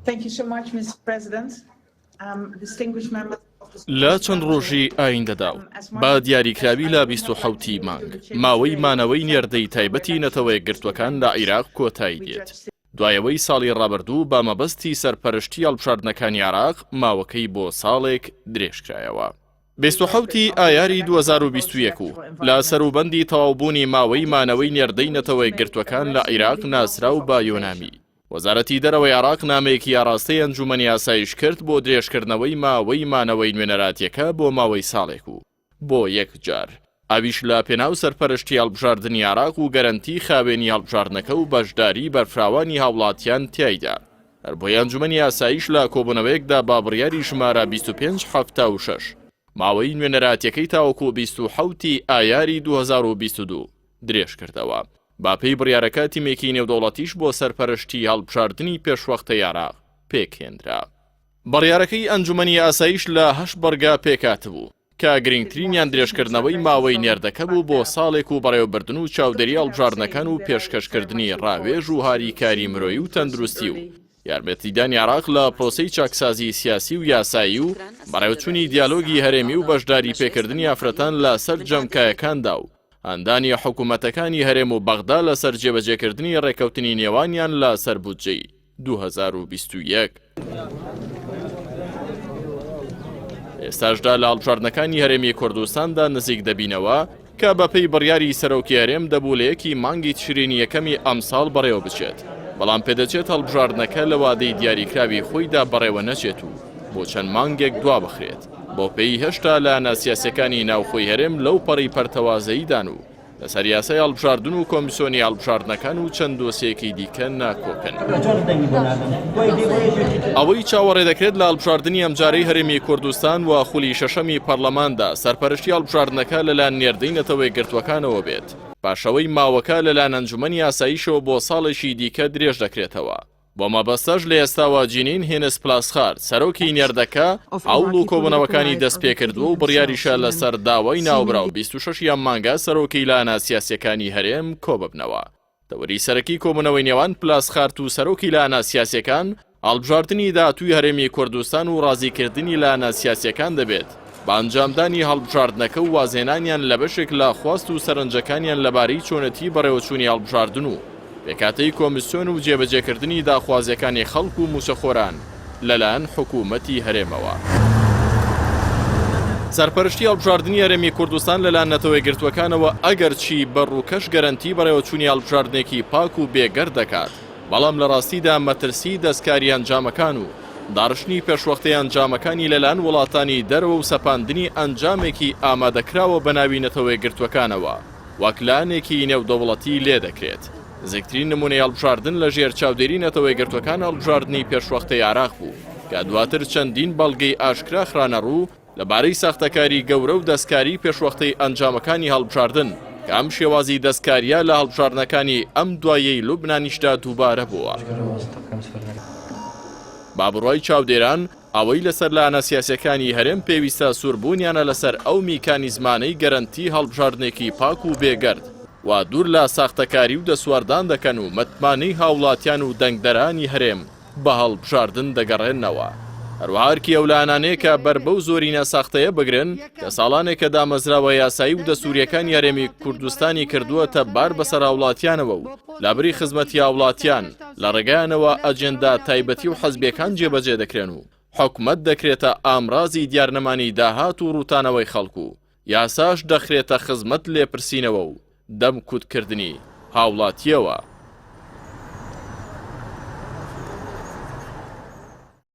Thank you so much, Mr. President. Distinguished members. لە چەند ڕۆژی ئایندەدا با دیاریکراوی لە 27 مانگ ماوەی مانەوەی نێردەی تایبەتی نەتەوە یەکگرتوەکان لە عێراق کۆتایی دێت. دوایەوەی ساڵی ڕابردوو بە مەبەستی سەرپەرشتی هەڵبژاردنەکانی عێراق ماوەکەی بۆ ساڵێک درێژکرایەوە. 27 ئایاری 2021 لە سەروبەندی تەواوبوونی ماوەی مانەوەی نێردەی نەتەوە یەکگرتوەکان لە عێراق ناسراو بە یۆنامی. وەزارەتی دەرەوەی عێراق نامەیەکی یاڕاستەی ئەنجومەنی ئاسایش کرد بۆ درێژکردنەوەی ماوەی مانەوەی نوێنەراتیەکە بۆ ماوەی ساڵێک و بۆ یەک جار. ئاویش لە پێناو سەرپەرشتی هەڵبژاردنی عێراق و گەرەنتی خاوێنی هەڵبژاردنەکە و بەشداری بەرفراوانی هاوڵاتیان تیایدا. هەر بۆی ئەنجومەنی ئاسایش لە کۆبوونەوەیەکدا با بڕیاری ژمارە 2576 ماوەی نوێنەراتیەکەی تاوەکو 27 ئایاری 2022 درێژ کردەوە. با پێی بڕیارەکە تیمێکی نێودەوڵەتیش بۆ سەرپەرشتی هەڵبژاردنی پێشوەختەی عێراق پێکهێنرا. بڕیارەکەی ئەنجومەنی ئاسایش لە 8 بەرگا پێکات بوو کە گرنگترینیان درێژکردنەوەی ماوەی نێردەکە بوو بۆ ساڵێک و بەڕێوەبردن و چاودێری هەڵبژاردنەکان و پێشکەشکردنی ڕاوێژ و هاریکاری مرۆیی و تەندروستی و یارمەتیدانی عێراق لە پرۆسەی چاکسازی سیاسی و یاسایی و بەڕێوەچوونی دیالۆگی هەرێمی و بەشداری پێکردنی ئافرەتان لە سەر جەمکایەکاندا و هەندانی حکوومەتەکانی هەرێم و بەغدا لەسەر جێبەجێکردنی ڕێکەوتنی نێوانیان لە سەر بودجەی 2021. ئێستاشدا لە هەڵبژاردنەکانی هەرێمی کوردستاندا نزیک دەبینەوە کە بەپێی بڕیاری سەرۆکی هەرێم دەبوو لە یەکی مانگی تشرینی یەکەمی ئەمساڵ بەڕێوە بچێت، بەڵام پێدەچێت هەڵبژاردنەکە لە وادەی دیاریکراوی خۆیدا بەڕێوە نەچێت و بۆ چەند مانگێک دوا بخرێت. بۆ پێی هێشتا لە ناسیاسەکانی ناوخۆی هەرێم لەو پەڕی پەرتەوازەییدان و لەسەر یاسای هەڵبژاردن و کۆمیسیۆنی هەڵبژاردنەکان و چەند دۆسیەکی دیکە ناکۆکن. ئەوەی چاوەڕێ دەکرێت لە هەڵبژاردننی ئەمجارەی هەرێمی کوردستان و خولی شەشەمی پەرلەماندا سەرپەرشتی هەڵبژاردنەکە لەلایەن نێردەی نەتەوە یەکگرتوەکانەوە بێت، پاشەوەی ماوەکە لەلایەن ئەنجومەنی ئاسایشەوە بۆ ساڵێکی دیکە درێژ دەکرێتەوە. بۆ مەبەستەش لە ئێستاوە جینین هێنس پلاسخار سەرۆکی نێردەکە ئەوڵ و کۆبوونەوەکانی دەست پێکردووە و بڕیاریشە لەسەر داوای ناوبراو 26 یان مانگە سەرۆکی لایەنە سیاسیەکانی هەرێم کۆببنەوە. دەوەری سەرەکی کۆبوونەوەی نێوان پلاسخارت و سەرۆکی لایەنە سیاسیەکان هەڵبژاردننی داهاتووی هەرێمی کوردستان و ڕازیکردنی لایەنە سیاسیەکان دەبێت بە ئەنجامدانی هەڵبژاردنەکە و وازێنانیان لە بەشێک لە خواست و سەرنجەکانیان لەبارەی چۆنەتی بەڕێوەچوونی هەڵبژاردن و پێکاتەی کۆمیسیۆن و جێبەجێکردنی داخوازیەکانی خەڵک و موچەخۆران لەلایەن حکوومەتی هەرێمەوە. سەرپەرشتی هەڵبژاردننی هەرێمی کوردستان لەلایەن نەتەوە یەکگرتوەکانەوە ئەگەر چی بەڕووکەش گەرەنتی بەڕێوەچوونی هەڵبژاردنێکی پاک و بێگەر دەکات، بەڵام لە ڕاستیدا مەترسی دەستکاری ئەنجامەکان و داڕشتنی پێشوەختەی ئەنجامەکانی لەلایەن وڵاتانی دەرەوە و سەپاندنی ئەنجامێکی ئامادەکراوە بە ناوی نەتەوە یەکگرتوەکانەوە وەکلانێکی نێودەوڵەتی لێ دەکرێت. نزیکترین نمونەی هەڵبژاردن لە ژێر چاودێری نەتەوە یەکگرتوەکان هەڵبژاردنی پێشوەختەی عێراق بوو کە دواتر چەندین بەڵگەی ئاشکرا خرانە ڕوو لەبارەی ساختەکاری گەورە و دەستکاری پێشوەختەی ئەنجامەکانی هەڵبژاردن کە ئەم شێوازی دەستکاریە لە هەڵبژاردنەکانی ئەم دوایەی لوبنانیشدا دووبارە بووە. بابڕوای چاودێران ئەوەی لەسەر لایەنە سیاسیەکانی هەرێم پێویستە سووربوونیانە لەسەر ئەو میکانیزمانەی گەرەنتی هەڵبژاردنێکی پاک و بێگەرد و دوور لە ساختەکاری و دەسواردان دەکەن و متمانەی هاوڵاتیان و دەنگدەرانی هەرێم بە هەڵبژاردن دەگەڕێنەوە. هەروەهارکی ئەو لایەنانەیە کە بەر بەو زۆرینە ساختەیە بگرن کە ساڵانێکە دامەزراوە یاسایی و دەسووریەکانی هەرێمی کوردستانی کردووەتە بار بەسەر هاوڵاتیانەوە و لابری خزمەتی هاوڵاتیان لە ڕێگایانەوە ئەجێندا تایبەتی و حەزبیەکان جێبەجێ دەکرێن و حکومەت دەکرێتە ئامڕازی دیارنەمانی داهات و ڕوتانەوەی خەڵکو و یاساش دەخرێتە خزمەت لێپرسینەوە و دەم کوتکردنی هاوڵاتیەوە.